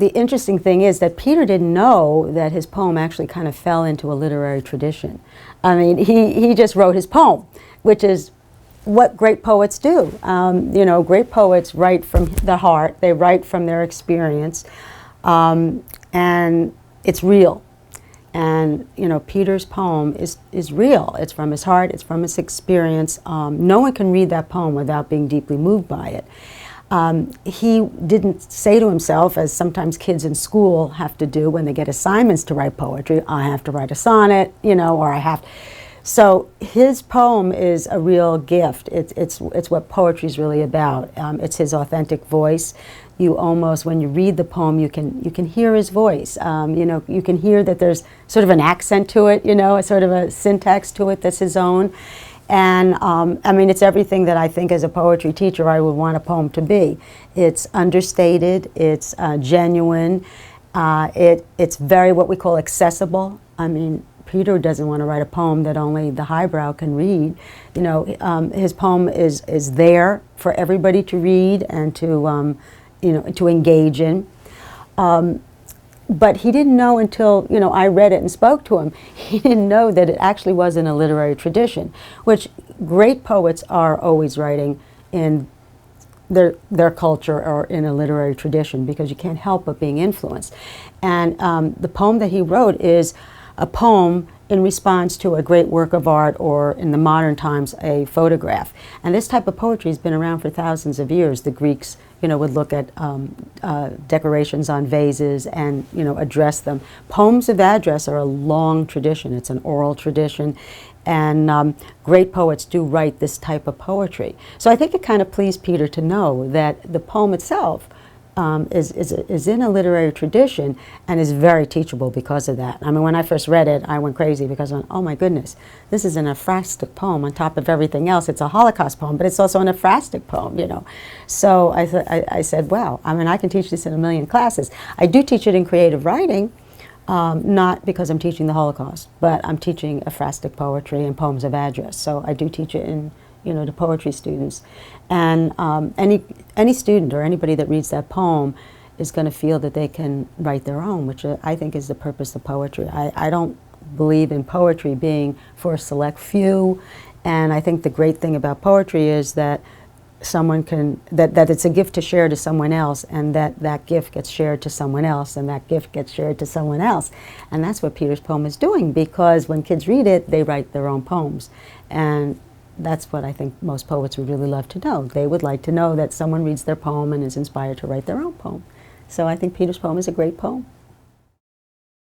the interesting thing is that Peter didn't know that his poem actually kind of fell into a literary tradition. I mean, he just wrote his poem, which is what great poets do. You know, great poets write from the heart, they write from their experience, and it's real. And, you know, Peter's poem is real. It's from his heart, it's from his experience. No one can read that poem without being deeply moved by it. He didn't say to himself, as sometimes kids in school have to do when they get assignments to write poetry, I have to write a sonnet, you know, or I have to. So his poem is a real gift. It's what poetry is really about. It's his authentic voice. You almost, when you read the poem, you can hear his voice. You know, you can hear that there's sort of an accent to it, you know, a sort of a syntax to it that's his own. And I mean, it's everything that I think as a poetry teacher I would want a poem to be. It's understated, it's genuine, it's very what we call accessible. I mean, Peter doesn't want to write a poem that only the highbrow can read. You know, his poem is there for everybody to read and to, you know, to engage in. But he didn't know until, you know, I read it and spoke to him, he didn't know that it actually was in a literary tradition, which great poets are always writing in their culture or in a literary tradition, because you can't help but being influenced. And the poem that he wrote is a poem in response to a great work of art, or in the modern times, a photograph. And this type of poetry has been around for thousands of years. The Greeks, you know, would look at decorations on vases and, you know, address them. Poems of address are a long tradition. It's an oral tradition. And great poets do write this type of poetry. So I think it kind of pleased Peter to know that the poem itself is in a literary tradition and is very teachable because of that. I mean, when I first read it, I went crazy because I went, oh my goodness, this is an ekphrastic poem on top of everything else. It's a Holocaust poem, but it's also an ekphrastic poem, you know. So I said, wow, I mean, I can teach this in a million classes. I do teach it in creative writing, not because I'm teaching the Holocaust, but I'm teaching ekphrastic poetry and poems of address. So I do teach it in, you know, to poetry students. And any student or anybody that reads that poem is going to feel that they can write their own, which I think is the purpose of poetry. I don't believe in poetry being for a select few, and I think the great thing about poetry is that someone can, that it's a gift to share to someone else, and that gift gets shared to someone else, and that gift gets shared to someone else. And that's what Peter's poem is doing, because when kids read it, they write their own poems. And that's what I think most poets would really love to know. They would like to know that someone reads their poem and is inspired to write their own poem. So I think Peter's poem is a great poem.